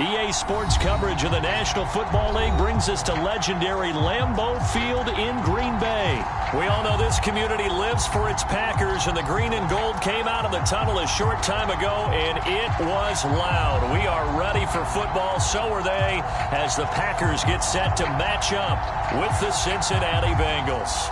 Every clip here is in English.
EA Sports coverage of the National Football League brings us to legendary Lambeau Field in Green Bay. We all know this community lives for its Packers, and the green and gold came out of the tunnel a short time ago, and it was loud. We are ready for football, so are they, as the Packers get set to match up with the Cincinnati Bengals.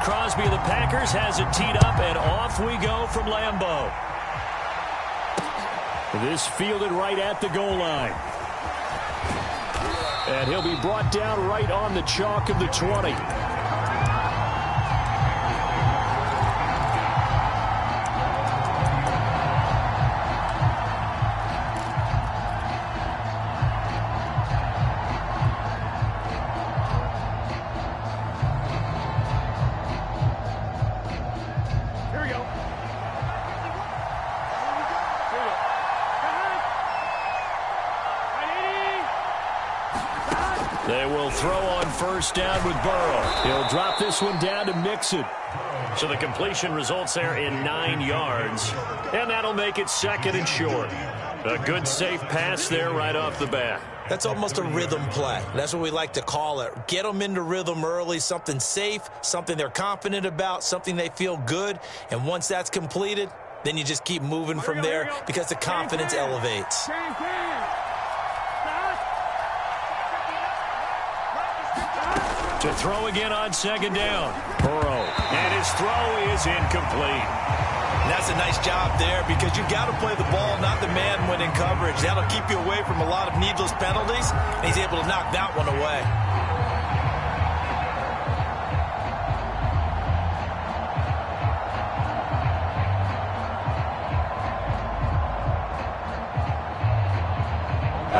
Crosby of the Packers has it teed up, and off we go from Lambeau. This fielded right at the goal line. And he'll be brought down right on the chalk of the 20. They will throw on first down with Burrow. He'll drop this one down to Mixon. So the completion results there in 9 yards. And that'll make it second and short. A good, safe pass there right off the bat. That's almost a rhythm play. That's what we like to call it. Get them into rhythm early, something safe, something they're confident about, something they feel good. And once that's completed, then you just keep moving from there because the confidence elevates. To throw again on second down. Burrow. And his throw is incomplete. And that's a nice job there because you've got to play the ball, not the man when in coverage. That'll keep you away from a lot of needless penalties. And he's able to knock that one away.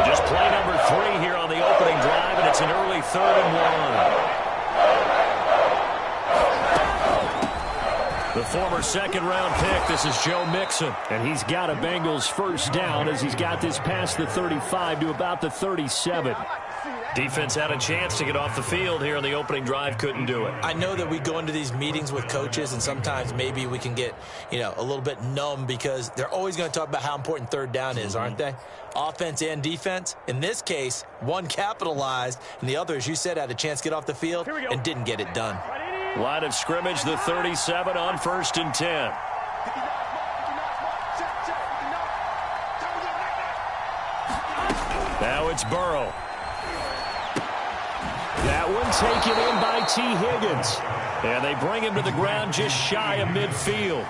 Just play number 3 here on the opening drive, and it's an early 3rd and 1. The former second-round pick, this is Joe Mixon. And he's got a Bengals first down as he's got this past the 35 to about the 37. Defense had a chance to get off the field here on the opening drive, couldn't do it. I know that we go into these meetings with coaches, and sometimes maybe we can get, a little bit numb because they're always going to talk about how important third down is, aren't they? Offense and defense. In this case, one capitalized, and the other, as you said, had a chance to get off the field and didn't get it done. Line of scrimmage, the 37 on 1st and 10. Now it's Burrow. That one taken in by T. Higgins. And they bring him to the ground just shy of midfield.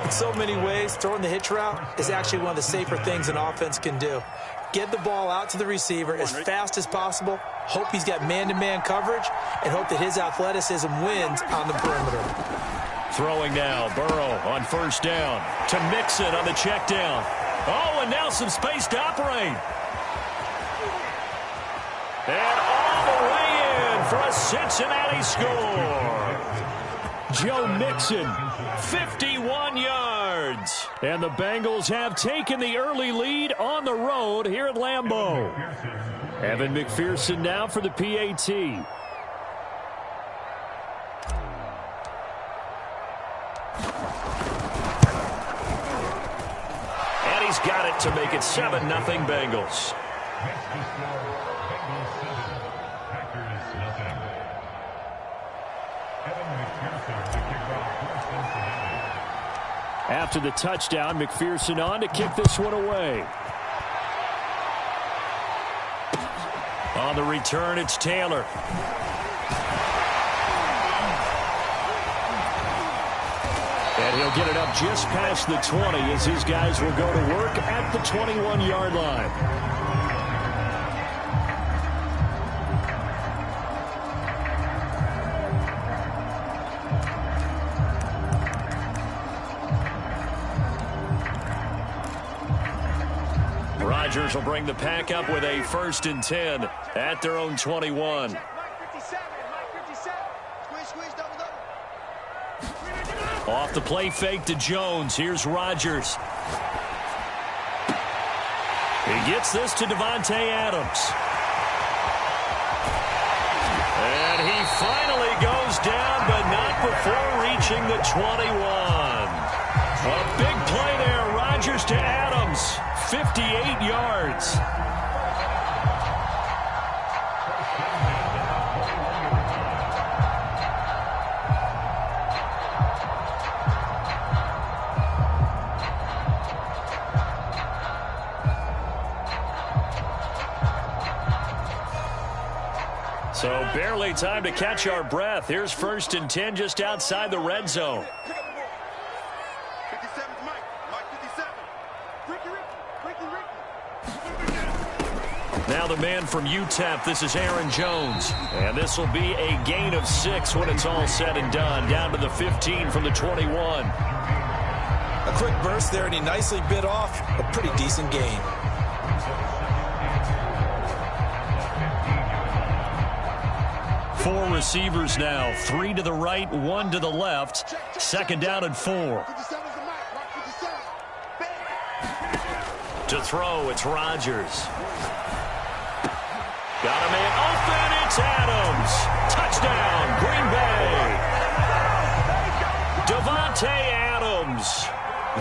In so many ways, throwing the hitch route is actually one of the safer things an offense can do. Get the ball out to the receiver as fast as possible, hope he's got man-to-man coverage, and hope that his athleticism wins on the perimeter. Throwing now, Burrow on first down to Mixon on the check down. Oh, and now some space to operate. And all the way in for a Cincinnati score. Joe Mixon, 51 yards. And the Bengals have taken the early lead on the road here at Lambeau. Evan McPherson now for the PAT. And he's got it to make it 7-0 Bengals. After the touchdown, McPherson on to kick this one away. On the return, it's Taylor. And he'll get it up just past the 20 as his guys will go to work at the 21-yard line. Rodgers will bring the pack up with a 1st and 10 at their own 21. Off the play fake to Jones. Here's Rodgers. Gets this to Davante Adams. And he finally goes down, but not before reaching the 21. A big play there. Rodgers to Adams. 58 yards. So barely time to catch our breath. Here's 1st and 10 just outside the red zone. Now the man from UTEP, this is Aaron Jones. And this will be a gain of 6 when it's all said and done. Down to the 15 from the 21. A quick burst there, and he nicely bit off a pretty decent gain. Four receivers now, 3 to the right, 1 to the left. 2nd down and 4. To throw, it's Rodgers. Got a man open, it's Adams. Touchdown, Green Bay. Davante Adams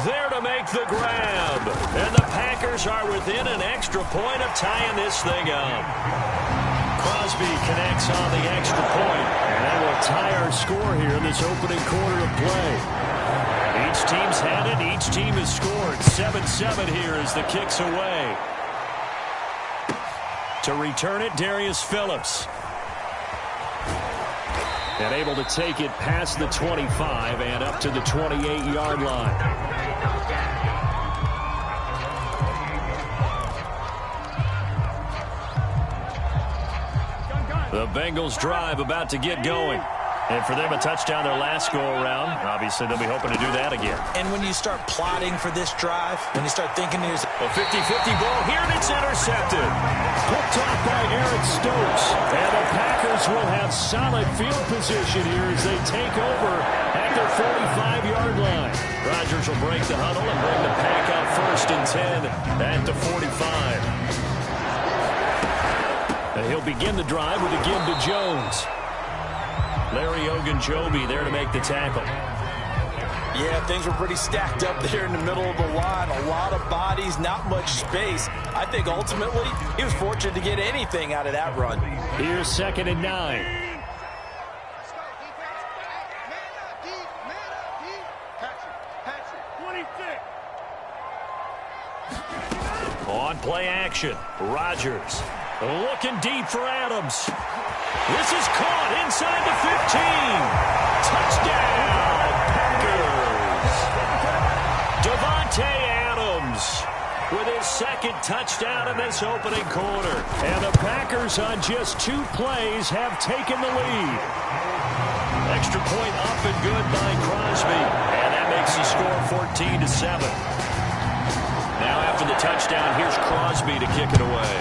there to make the grab. And the Packers are within an extra point of tying this thing up. Crosby connects on the extra point, and that will tie our score here in this opening quarter of play. Each team's had it. Each team has scored. 7-7 here as the kick's away. To return it, Darius Phillips. And able to take it past the 25 and up to the 28-yard line. The Bengals drive about to get going. And for them, a touchdown their last go-around. Obviously, they'll be hoping to do that again. And when you start plotting for this drive, when you start thinking there's a 50-50 ball here, and it's intercepted. Picked off by Eric Stokes. And the Packers will have solid field position here as they take over at their 45-yard line. Rodgers will break the huddle and bring the Pack out 1st and 10 at the 45. And he'll begin the drive with a give to Jones. Larry Ogunjobi there to make the tackle. Yeah, things were pretty stacked up there in the middle of the line. A lot of bodies, not much space. I think ultimately he was fortunate to get anything out of that run. Here's 2nd and 9. On play action, Rodgers looking deep for Adams. This is caught inside the 15. Touchdown, Packers. Davante Adams with his 2nd touchdown in this opening quarter. And the Packers on just 2 plays have taken the lead. Extra point up and good by Crosby. And that makes the score 14-7. Now after the touchdown, here's Crosby to kick it away.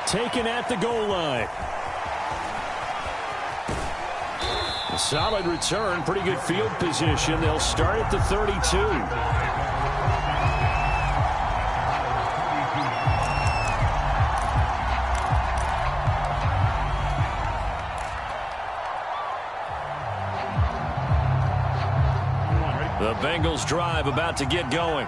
Taken at the goal line. A solid return, pretty good field position. They'll start at the 32. The Bengals drive about to get going.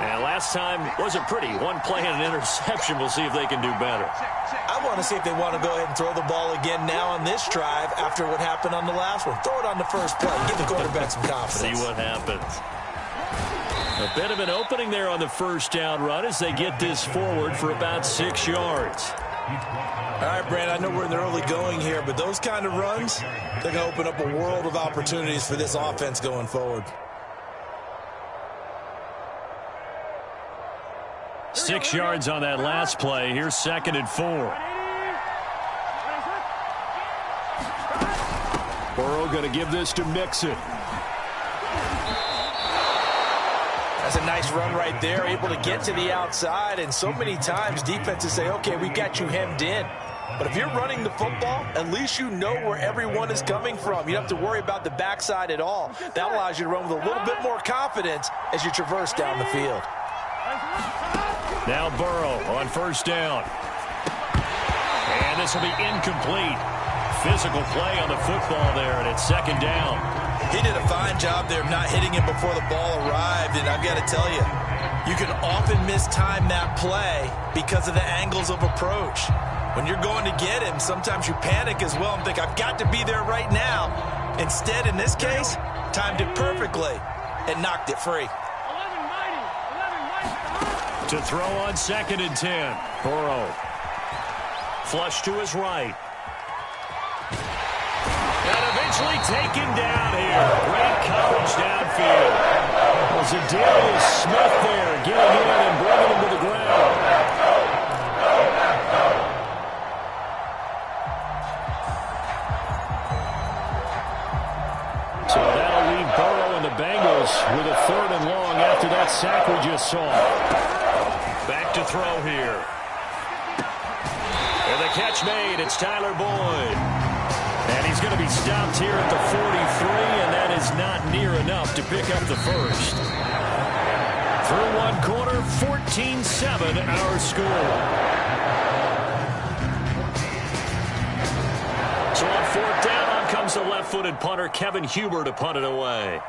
And last time wasn't pretty. One play and an interception. We'll see if they can do better. I want to see if they want to go ahead and throw the ball again now on this drive after what happened on the last one. Throw it on the first play. Give the quarterback some confidence. See what happens. A bit of an opening there on the 1st down run as they get this forward for about 6 yards. All right, Brand, I know we're in the early going here, but those kind of runs, they're going to open up a world of opportunities for this offense going forward. 6 yards on that last play. Here's 2nd and 4. Burrow going to give this to Mixon. That's a nice run right there, able to get to the outside, and so many times defenses say, okay, we got you hemmed in. But if you're running the football, at least you know where everyone is coming from. You don't have to worry about the backside at all. That allows you to run with a little bit more confidence as you traverse down the field. Now Burrow on first down. And this will be incomplete. Physical play on the football there, and it's second down. He did a fine job there of not hitting him before the ball arrived, and I've got to tell you, you can often mistime that play because of the angles of approach. When you're going to get him, sometimes you panic as well and think, I've got to be there right now. Instead, in this case, timed it perfectly and knocked it free. To throw on 2nd and 10. Burrow. Flush to his right. And eventually taken down here. Great coverage downfield. Was Zadarius Smith there getting in and bringing him to the ground. So that'll leave Burrow and the Bengals with a 3rd and long after that sack we just saw. Back to throw here. And the catch made. It's Tyler Boyd. And he's going to be stopped here at the 43, and that is not near enough to pick up the first. Through one quarter, 14-7 our score. So on 4th down, on comes the left-footed punter, Kevin Huber, to punt it away.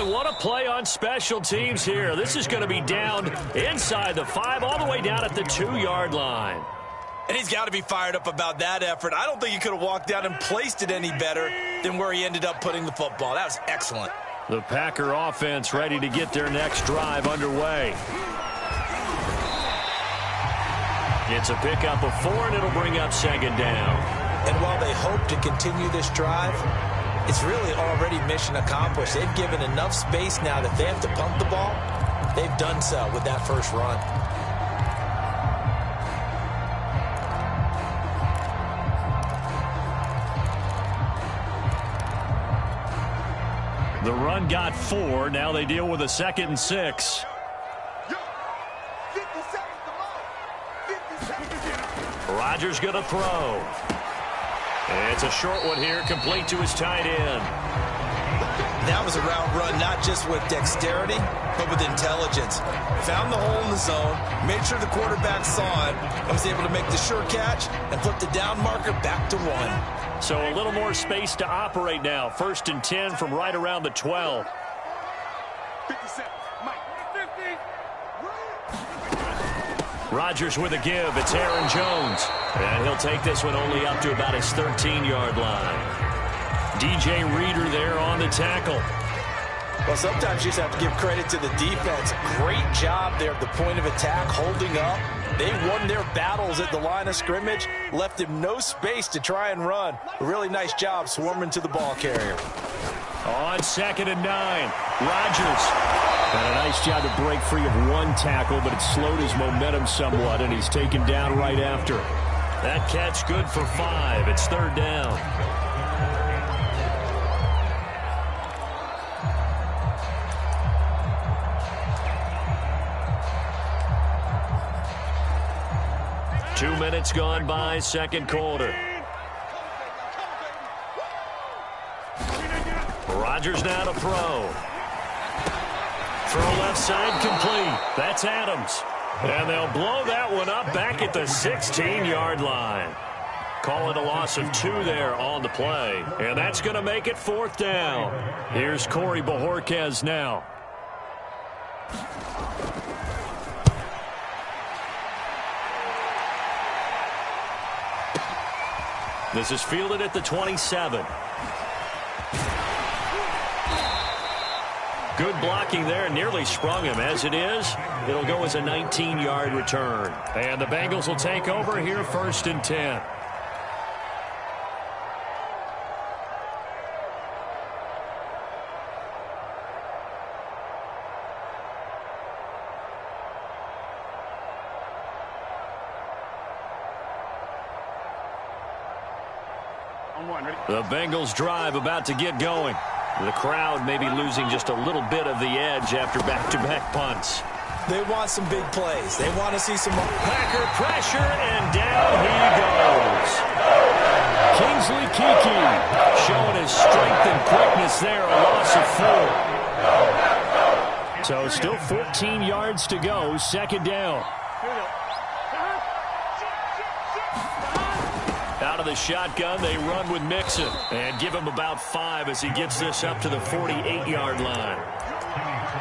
What a play on special teams here. This is going to be down inside the 5, all the way down at the 2-yard line. And he's got to be fired up about that effort. I don't think he could have walked down and placed it any better than where he ended up putting the football. That was excellent. The Packer offense ready to get their next drive underway. It's a pickup of 4, and it'll bring up 2nd down. And while they hope to continue this drive, it's really already mission accomplished. They've given enough space now that if they have to pump the ball, they've done so with that first run. The run got 4. Now they deal with a 2nd and 6. Rodgers going to throw. It's a short one here, complete to his tight end. That was a route run not just with dexterity, but with intelligence. Found the hole in the zone, made sure the quarterback saw it, and was able to make the sure catch and flip the down marker back to 1. So a little more space to operate now. 1st and 10 from right around the 12. 57. Mike, 50. Rodgers with a give. It's Aaron Jones. And he'll take this one only up to about his 13-yard line. DJ Reader there on the tackle. Well, sometimes you just have to give credit to the defense. Great job there at the point of attack, holding up. They won their battles at the line of scrimmage, left him no space to try and run. A really nice job swarming to the ball carrier. On 2nd and 9, Rodgers. And a nice job to break free of one tackle, but it slowed his momentum somewhat, and he's taken down right after. That catch good for 5. It's 3rd down. Two minutes gone by, 2nd quarter. Rodgers now to throw. Throw left side complete. That's Adams. And they'll blow that one up back at the 16-yard line. Call it a loss of 2 there on the play. And that's going to make it 4th down. Here's Corey Bojorquez now. This is fielded at the 27. Good blocking there, nearly sprung him. As it is, it'll go as a 19-yard return. And the Bengals will take over here, 1st and 10. The Bengals drive about to get going. The crowd may be losing just a little bit of the edge after back-to-back punts. They want some big plays. They want to see some... Packer pressure, and down he goes. Kingsley Kiki showing his strength and quickness there, a loss of 4. So still 14 yards to go, second down. Out of the shotgun, they run with Mixon and give him about 5 as he gets this up to the 48-yard line.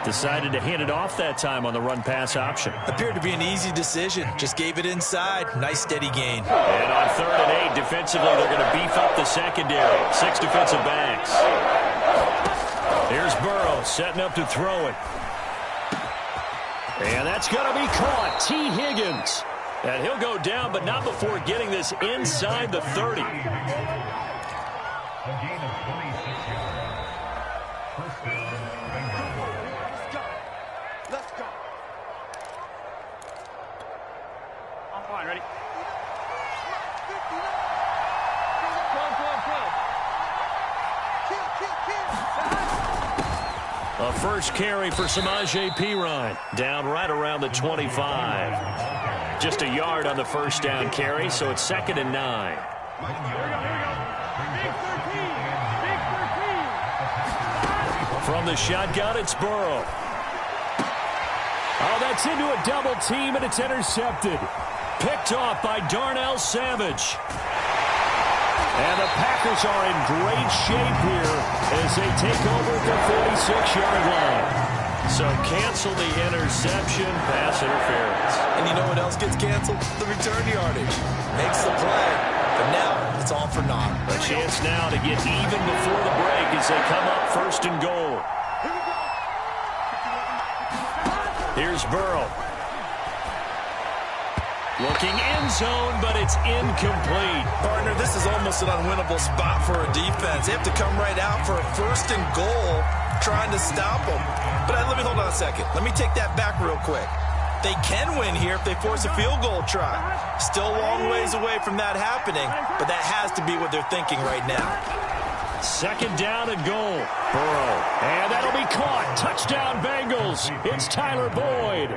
Decided to hand it off that time on the run-pass option. Appeared to be an easy decision. Just gave it inside. Nice steady gain. And on 3rd and 8, defensively, they're going to beef up the secondary. 6 defensive backs. Here's Burrow setting up to throw it. And that's going to be caught. T. Higgins. And he'll go down, but not before getting this inside the 30. A gain of 26 yards. First down, Bengals. Let's go. I'm fine. Ready? A first carry for Samaje Perine. Down right around the 25. Just a yard on the first down carry, so it's 2nd and 9. From the shotgun, it's Burrow. Oh, that's into a double team, and it's intercepted. Picked off by Darnell Savage. And the Packers are in great shape here as they take over at the 46-yard line. So cancel the interception, pass interference. And you know what else gets canceled? The return yardage. Makes the play, but now it's all for naught. A chance now to get even before the break as they come up 1st and goal. Here's Burrow. Looking end zone, but it's incomplete. Partner, this is almost an unwinnable spot for a defense. They have to come right out for a 1st and goal, trying to stop them. But let me hold on a second. Let me take that back real quick. They can win here if they force a field goal try. Still a long ways away from that happening, but that has to be what they're thinking right now. 2nd down and goal. Burrow. And that'll be caught. Touchdown Bengals. It's Tyler Boyd.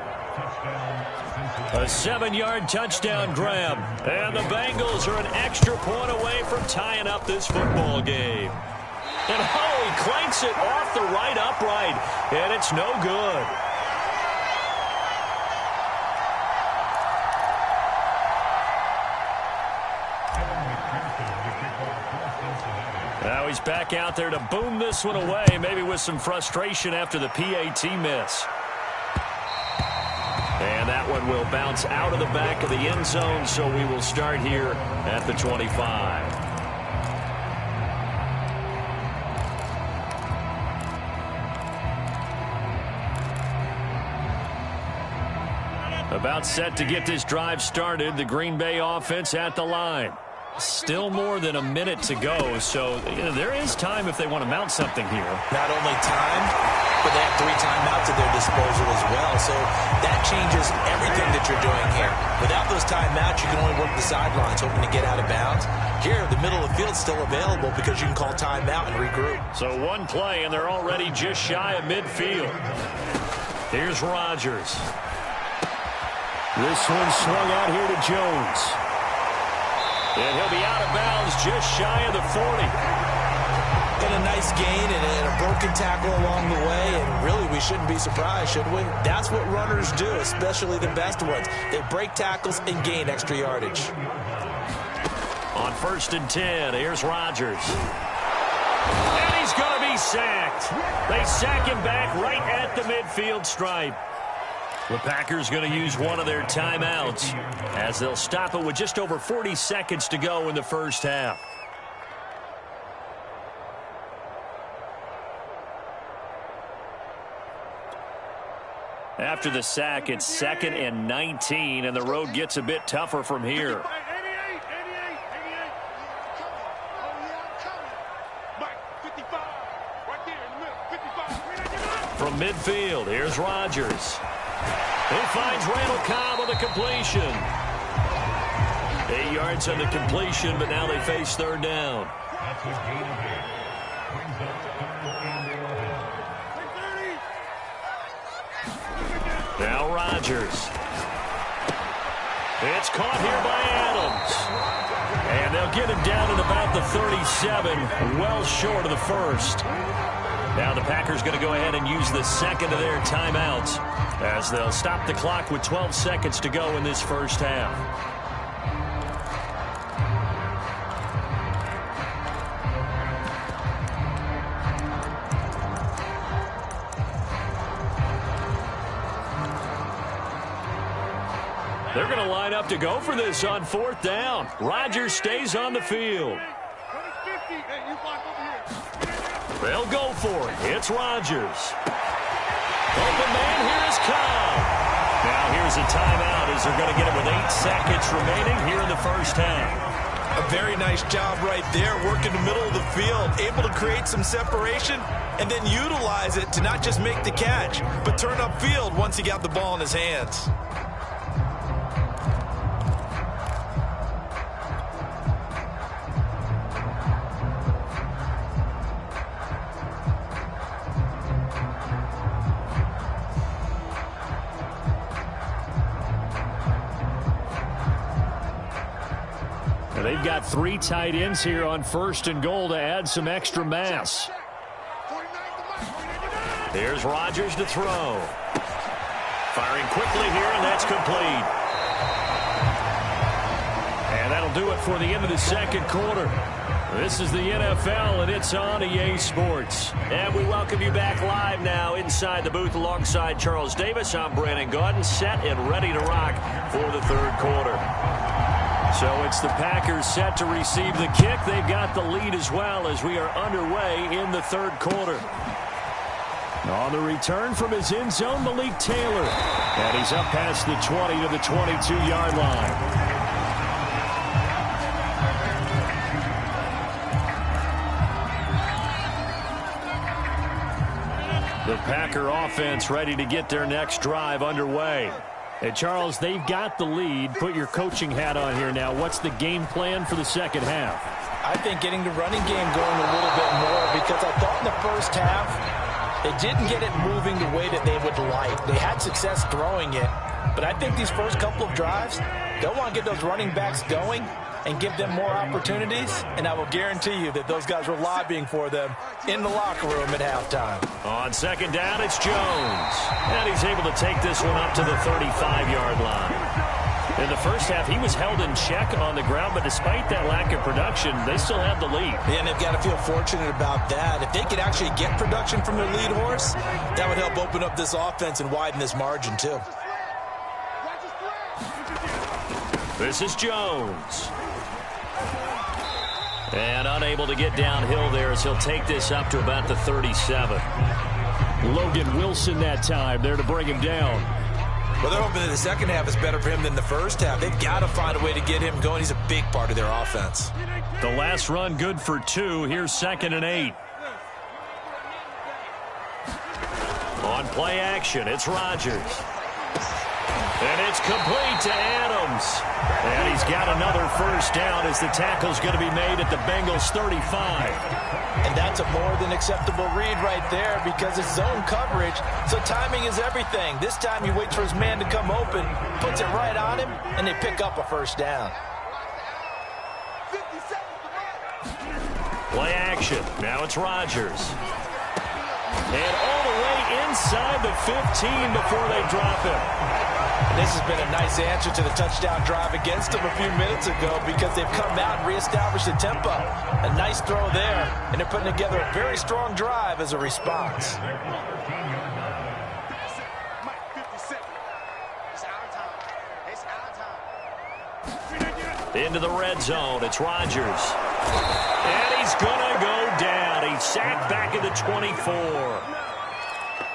A 7-yard touchdown grab. And the Bengals are an extra point away from tying up this football game. And Howie clanks it off the right upright. And it's no good. Now he's back out there to boom this one away, maybe with some frustration after the PAT miss. And that one will bounce out of the back of the end zone, so we will start here at the 25. About set to get this drive started, the Green Bay offense at the line. Still more than a minute to go, so there is time if they want to mount something here. Not only time, but they have 3 timeouts at their disposal as well, so that changes everything that you're doing here. Without those timeouts, you can only work the sidelines, hoping to get out of bounds. Here, the middle of the field's still available because you can call timeout and regroup. So one play, and they're already just shy of midfield. Here's Rodgers. This one swung out here to Jones. And he'll be out of bounds just shy of the 40. And a nice gain and a broken tackle along the way. And really, we shouldn't be surprised, should we? That's what runners do, especially the best ones. They break tackles and gain extra yardage. On 1st and 10, here's Rodgers. And he's going to be sacked. They sack him back right at the midfield stripe. The Packers going to use one of their timeouts as they'll stop it with just over 40 seconds to go in the first half. After the sack, it's 2nd and 19, and the road gets a bit tougher from here. 88. Mike, 55. Right there in the middle. 55. From midfield, here's Rodgers. He finds Randall Cobb on the completion. 8 yards on the completion, but now they face 3rd down. That's a gain of 8. Brings up 3rd and 11. Now Rodgers. It's caught here by Adams. And they'll get him down at about the 37, well short of the first. Now the Packers going to go ahead and use the second of their timeouts as they'll stop the clock with 12 seconds to go in this first half. They're going to line up to go for this on 4th down. Rodgers stays on the field. They'll go for it. It's Rodgers. Open man, here is Cobb. Now here's a timeout as they're going to get it with 8 seconds remaining here in the first half. A very nice job right there, working the middle of the field, able to create some separation and then utilize it to not just make the catch, but turn upfield once he got the ball in his hands. They've got 3 tight ends here on 1st and goal to add some extra mass. Here's Rodgers to throw. Firing quickly here, and that's complete. And that'll do it for the end of the second quarter. This is the NFL, and it's on EA Sports. And we welcome you back live now inside the booth alongside Charles Davis. I'm Brandon Gaudin, set and ready to rock for the third quarter. So it's the Packers set to receive the kick. They've got the lead as well as we are underway in the third quarter. On the return from his end zone, Malik Taylor. And he's up past the 20 to the 22-yard line. The Packer offense ready to get their next drive underway. And Charles, they've got the lead. Put your coaching hat on here now. What's the game plan for the second half? I think getting the running game going a little bit more, because I thought in the first half they didn't get it moving the way that they would like. They had success throwing it, but I think these first couple of drives, they'll want to get those running backs going and give them more opportunities, and I will guarantee you that those guys were lobbying for them in the locker room at halftime. On second down, it's Jones. And he's able to take this one up to the 35-yard line. In the first half, he was held in check on the ground, but despite that lack of production, they still have the lead. Yeah, and they've got to feel fortunate about that. If they could actually get production from their lead horse, that would help open up this offense and widen this margin, too. This is Jones. And unable to get downhill there as he'll take this up to about the 37. Logan Wilson that time there to bring him down. Well, they're hoping that the second half is better for him than the first half. They've got to find a way to get him going. He's a big part of their offense. The last run good for 2. Here's 2nd and 8. On play action, it's Rodgers. And it's complete to Adams. And he's got another first down as the tackle's going to be made at the Bengals 35. And that's a more than acceptable read right there, because it's zone coverage, so timing is everything. This time he waits for his man to come open, puts it right on him, and they pick up a first down. Play action. Now it's Rodgers. And all the way inside the 15 before they drop him. This has been a nice answer to the touchdown drive against them a few minutes ago, because they've come out and reestablished the tempo. A nice throw there, and they're putting together a very strong drive as a response. Into the red zone, it's Rodgers. And he's going to go down. He's sacked back at the 24.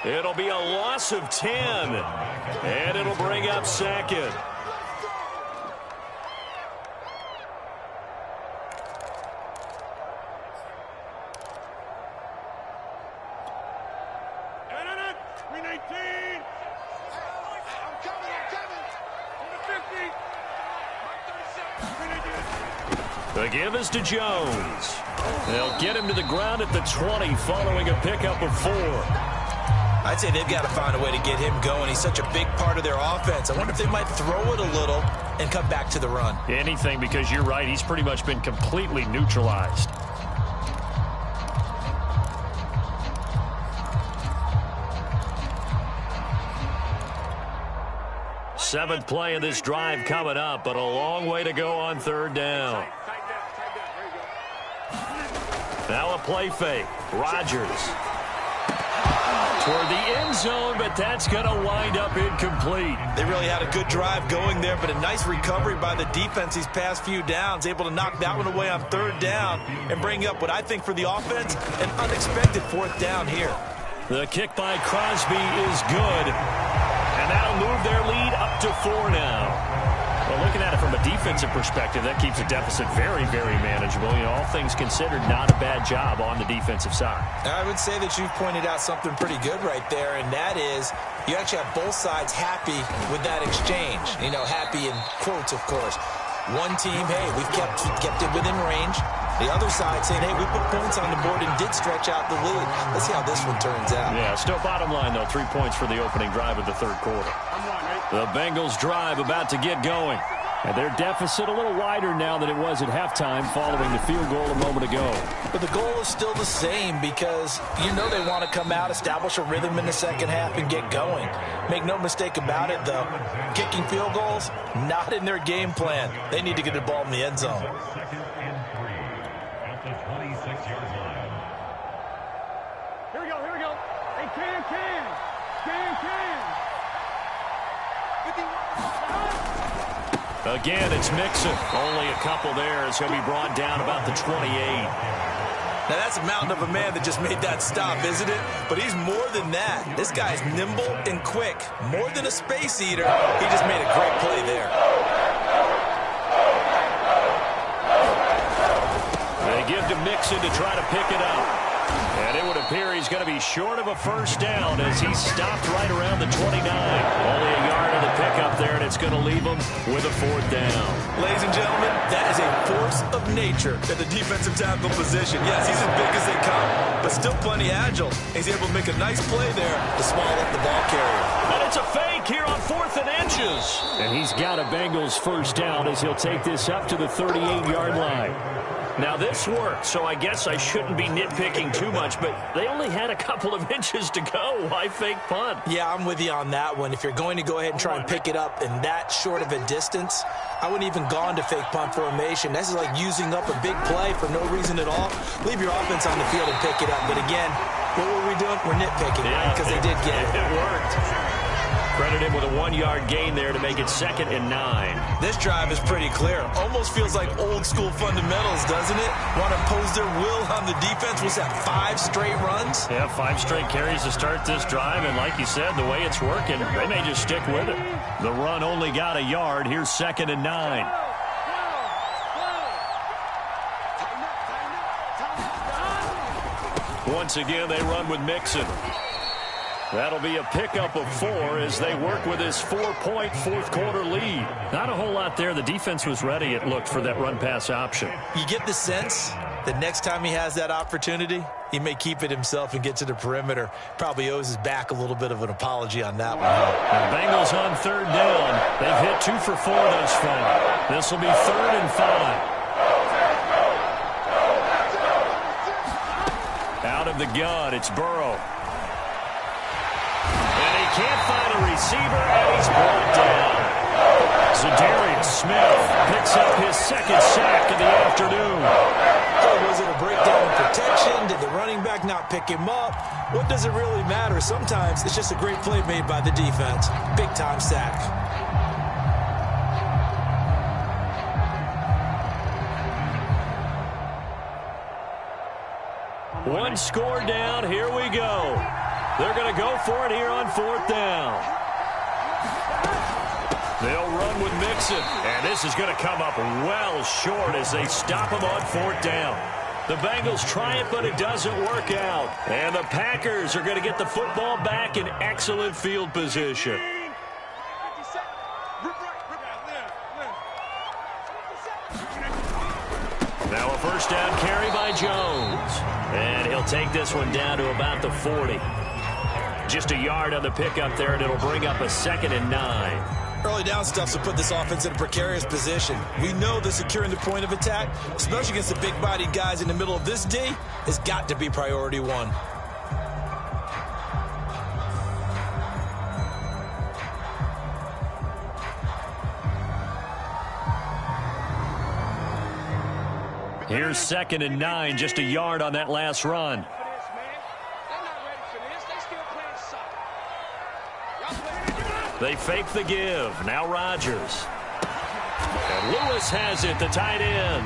It'll be a loss of 10, and it'll bring up second. The give is to Jones. They'll get him to the ground at the 20 following a pickup of 4. I'd say they've got to find a way to get him going. He's such a big part of their offense. I wonder if they might throw it a little and come back to the run. Anything, because you're right. He's pretty much been completely neutralized. Seventh play of this drive coming up, but a long way to go on third down. Now a play fake. Rodgers toward the end zone, but that's going to wind up incomplete. They really had a good drive going there, but a nice recovery by the defense these past few downs, able to knock that one away on third down and bring up what I think for the offense, an unexpected fourth down here. The kick by Crosby is good. And that'll move their lead up to 4 now. Well, looking at it from a defensive perspective, that keeps the deficit very, very manageable. You know, all things considered, not a bad job on the defensive side. I would say that you've pointed out something pretty good right there, and that is you actually have both sides happy with that exchange. You know, happy in quotes, of course. One team, hey, we've kept it within range. The other side saying, hey, we put points on the board and did stretch out the lead. Let's see how this one turns out. Yeah, still bottom line, though, 3 points for the opening drive of the third quarter. The Bengals drive about to get going. And their deficit a little wider now than it was at halftime following the field goal a moment ago. But the goal is still the same because you know they want to come out, establish a rhythm in the second half, and get going. Make no mistake about it, though. Kicking field goals, not in their game plan. They need to get the ball in the end zone. Second and 3 at the 26-yard line. Here we go. Hey, can. 51. Again, it's Mixon. Only a couple there as he'll be brought down about the 28. Now, that's a mountain of a man that just made that stop, isn't it? But he's more than that. This guy's nimble and quick. More than a space eater. He just made a great play there. They give to Mixon to try to pick it up. And it would appear he's going to be short of a first down as he stopped right around the 29. Only a yard of the pickup there, and it's going to leave him with a fourth down. Ladies and gentlemen, that is a force of nature at the defensive tackle position. Yes, he's as big as they come, but still plenty agile. He's able to make a nice play there to swallow up the ball carrier. And it's a fake here on 4th and inches. And he's got a Bengals first down as he'll take this up to the 38-yard line. Now, this worked, so I guess I shouldn't be nitpicking too much, but they only had a couple of inches to go. Why fake punt? Yeah, I'm with you on that one. If you're going to go ahead and try and pick it up in that short of a distance, I wouldn't even gone to fake punt formation. This is like using up a big play for no reason at all. Leave your offense on the field and pick it up. But again, what were we doing? We're nitpicking, right? Because they did get it. It worked. Credit him with a 1-yard gain there to make it 2nd and 9. This drive is pretty clear. Almost feels like old school fundamentals, doesn't it? Want to impose their will on the defense. Was that 5 straight runs? Yeah, 5 straight carries to start this drive, and like you said, the way it's working, they may just stick with it. The run only got a yard. Here's 2nd and 9. Once again, they run with Mixon. That'll be a pickup of 4 as they work with his 4-point fourth-quarter lead. Not a whole lot there. The defense was ready, it looked, for that run-pass option. You get the sense that next time he has that opportunity, he may keep it himself and get to the perimeter. Probably owes his back a little bit of an apology on that one. The Bengals on 3rd down. They've hit 2 for 4 thus far. This will be 3rd and 5. Out of the gun, it's Burrow. Can't find a receiver, and he's brought down. Zadarius Smith picks up his 2nd sack of the afternoon. So was it a breakdown in protection? Did the running back not pick him up? What does it really matter? Sometimes it's just a great play made by the defense. Big-time sack. One score down. Here we go. They're going to go for it here on 4th down. They'll run with Mixon, and this is going to come up well short as they stop him on 4th down. The Bengals try it, but it doesn't work out. And the Packers are going to get the football back in excellent field position. Now a first down carry by Jones. And he'll take this one down to about the 40. Just a yard on the pickup there, and it'll bring up a 2nd and 9. Early down stuff to put this offense in a precarious position. We know that securing the point of attack, especially against the big-bodied guys in the middle of this D, has got to be priority one. Here's 2nd and 9, just a yard on that last run. They fake the give. Now Rodgers. And Lewis has it, the tight end.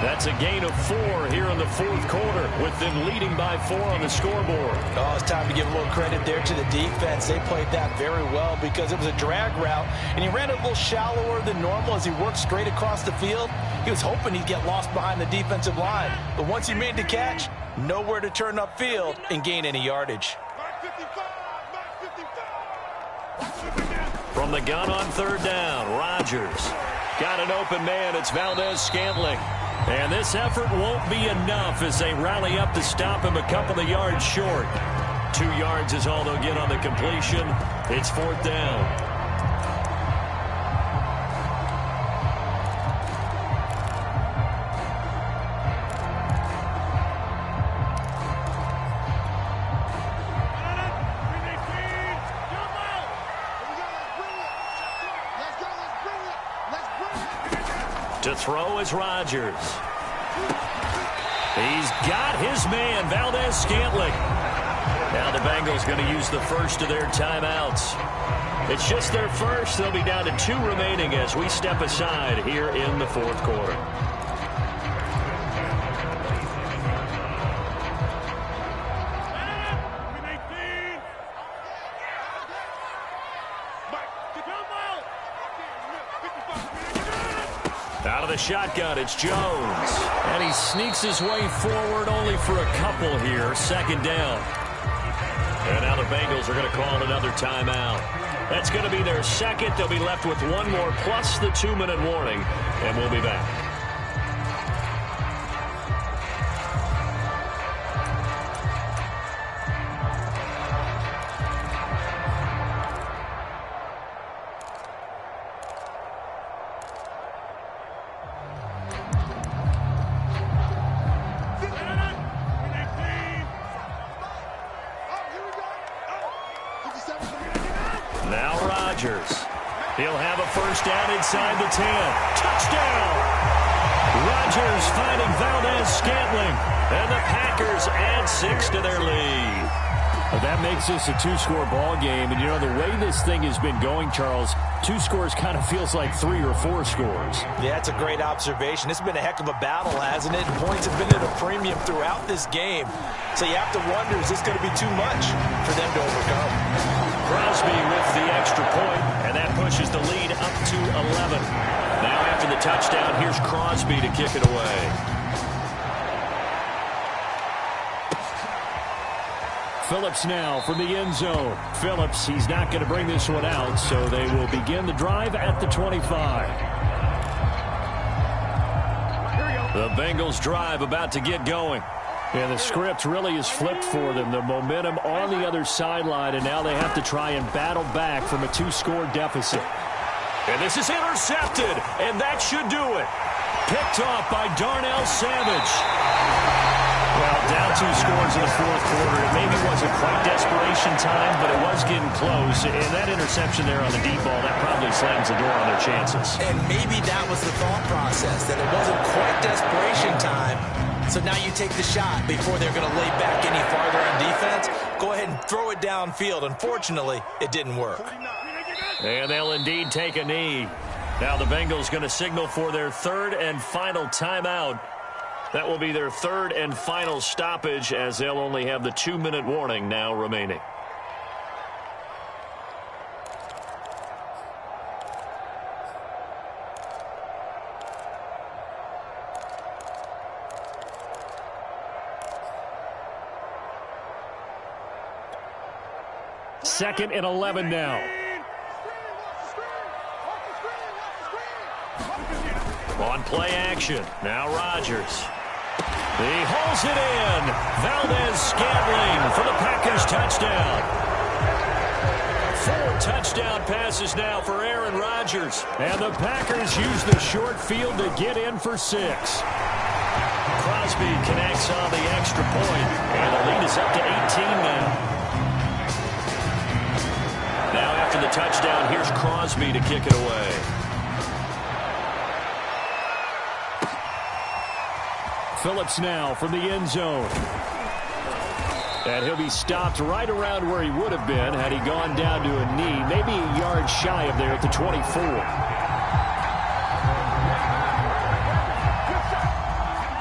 That's a gain of 4 here in the 4th quarter, with them leading by 4 on the scoreboard. Oh, it's time to give a little credit there to the defense. They played that very well because it was a drag route, and he ran a little shallower than normal as he worked straight across the field. He was hoping he'd get lost behind the defensive line, but once he made the catch, nowhere to turn upfield and gain any yardage. From the gun on 3rd down, Rodgers. Got an open man. It's Valdez-Scantling. And this effort won't be enough as they rally up to stop him a couple of yards short. 2 yards is all they'll get on the completion. It's 4th down. To throw is Rodgers. He's got his man, Valdez-Scantling. Now the Bengals going to use the first of their timeouts. It's just their first. They'll be down to 2 remaining as we step aside here in the 4th quarter. Out of the shotgun, it's Jones. And he sneaks his way forward only for a couple here. 2nd down. And now the Bengals are going to call another timeout. That's going to be their 2nd. They'll be left with 1 more plus the 2-minute warning. And we'll be back. Now Rodgers. He'll have a first down inside the 10. Touchdown! Rodgers finding Valdez-Scantling. And the Packers add 6 to their lead. That makes this a 2-score ball game. And, you know, the way this thing has been going, Charles, 2 scores kind of feels like 3 or 4 scores. Yeah, that's a great observation. It's been a heck of a battle, hasn't it? And points have been at a premium throughout this game. So you have to wonder, is this going to be too much for them to overcome? Crosby with the extra point, and that pushes the lead up to 11. Now after the touchdown, here's Crosby to kick it away. Phillips now from the end zone. Phillips, he's not going to bring this one out, so they will begin the drive at the 25. The Bengals drive about to get going. And the script really is flipped for them. The momentum on the other sideline, and now they have to try and battle back from a 2-score deficit. And this is intercepted, and that should do it. Picked off by Darnell Savage. Well, down 2 scores in the 4th quarter. It maybe wasn't quite desperation time, but it was getting close. And that interception there on the deep ball, that probably slams the door on their chances. And maybe that was the thought process, that it wasn't quite desperation time. So now you take the shot before they're going to lay back any farther on defense. Go ahead and throw it downfield. Unfortunately, it didn't work. And they'll indeed take a knee. Now the Bengals going to signal for their 3rd and final timeout. That will be their 3rd and final stoppage, as they'll only have the 2-minute warning now remaining. Second and 11 now. On play action, now Rodgers. He hauls it in. Valdez-Scantling for the Packers touchdown. 4 touchdown passes now for Aaron Rodgers. And the Packers use the short field to get in for 6. Crosby connects on the extra point, and the lead is up to 18 now. Now after the touchdown, here's Crosby to kick it away. Phillips now from the end zone. And he'll be stopped right around where he would have been had he gone down to a knee, maybe a yard shy of there at the 24.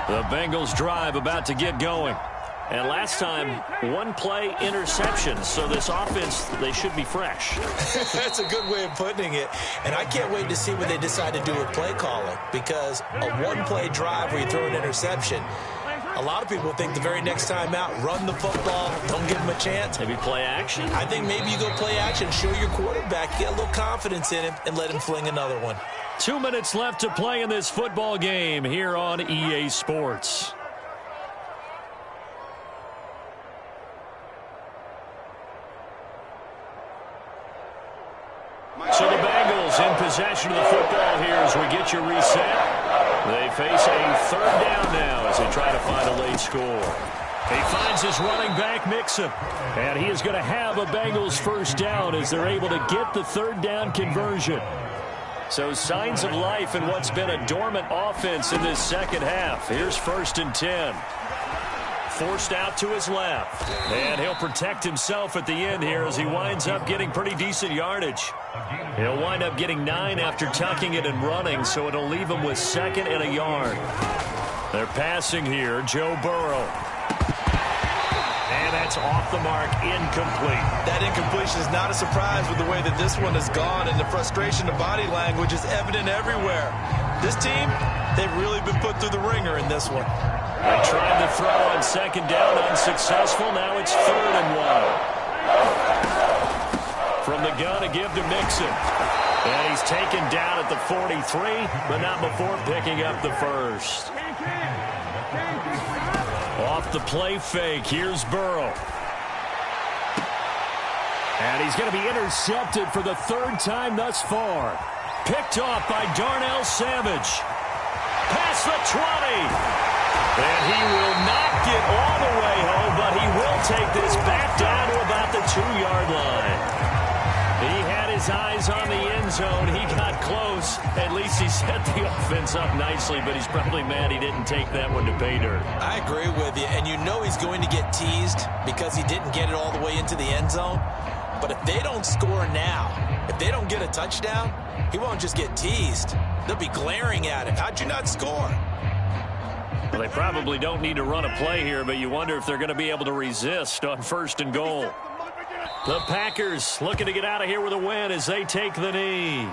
The Bengals drive about to get going. And last time, 1 play interception. So this offense, they should be fresh. That's a good way of putting it. And I can't wait to see what they decide to do with play calling. Because a 1-play drive where you throw an interception, a lot of people think the very next time out, run the football, don't give him a chance. Maybe play action? I think maybe you go play action, show your quarterback, get a little confidence in him, and let him fling another one. 2 minutes left to play in this football game here on EA Sports. So the Bengals in possession of the football here as we get you reset. They face a 3rd down now as they try to find a late score. He finds his running back, Mixon. And he is going to have a Bengals 1st down as they're able to get the 3rd down conversion. So signs of life in what's been a dormant offense in this second half. Here's 1st and 10. Forced out to his left. And he'll protect himself at the end here as he winds up getting pretty decent yardage. He'll wind up getting 9 after tucking it and running, so it'll leave him with 2nd and a yard. They're passing here, Joe Burrow. And that's off the mark, incomplete. That incompletion is not a surprise with the way that this one has gone, and the frustration of body language is evident everywhere. This team, they've really been put through the ringer in this one. They tried to throw on 2nd down, unsuccessful. Now it's 3rd and 1. From the gun, a give to Mixon. And he's taken down at the 43, but not before picking up the 1st. Off the play fake, here's Burrow. And he's going to be intercepted for the 3rd time thus far. Picked off by Darnell Savage. Past the 20. And he will not get all the way home, but he will take this back down to about the 2-yard line. He had his eyes on the end zone. He got close. At least he set the offense up nicely, but he's probably mad he didn't take that one to pay dirt. I agree with you, and you know he's going to get teased because he didn't get it all the way into the end zone. But if they don't score now, if they don't get a touchdown, he won't just get teased. They'll be glaring at him. How'd you not score? Well, they probably don't need to run a play here, but you wonder if they're going to be able to resist on 1st and goal. The Packers looking to get out of here with a win as they take the knee.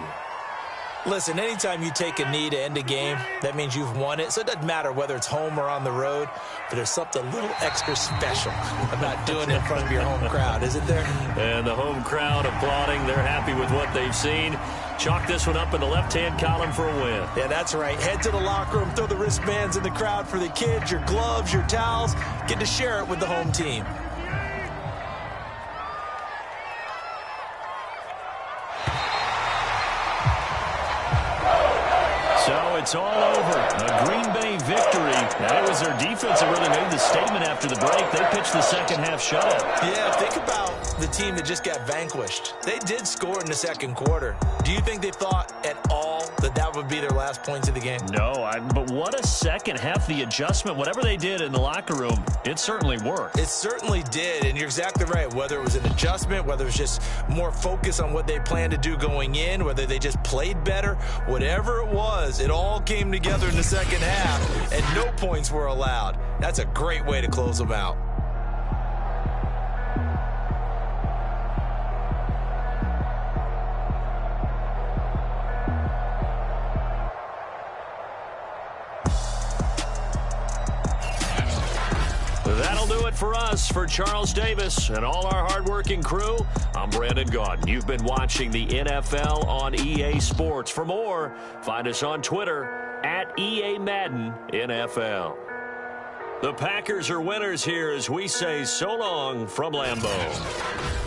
Listen, anytime you take a knee to end a game, that means you've won it. So it doesn't matter whether it's home or on the road, but there's something a little extra special about doing it in front of your home crowd, isn't there? And the home crowd applauding. They're happy with what they've seen. Chalk this one up in the left-hand column for a win. Yeah, that's right. Head to the locker room, throw the wristbands in the crowd for the kids, your gloves, your towels. Get to share it with the home team. So it's all over. A Green Bay victory. And it was their defense that really made the statement after the break. They pitched the second half shutout. Yeah, think about the team that just got vanquished. They did score in the 2nd quarter. Do you think they thought at all that that would be their last points of the game? No, but what a second half. The adjustment, whatever they did in the locker room, it certainly worked. It certainly did, and you're exactly right. Whether it was an adjustment, whether it was just more focus on what they planned to do going in, whether they just played better, whatever it was, it all came together in the second half, and no points were allowed. That's a great way to close them out. That'll do it for us. For Charles Davis and all our hardworking crew, I'm Brandon Gaudin. You've been watching the NFL on EA Sports. For more, find us on Twitter at EA Madden NFL. The Packers are winners here as we say so long from Lambeau.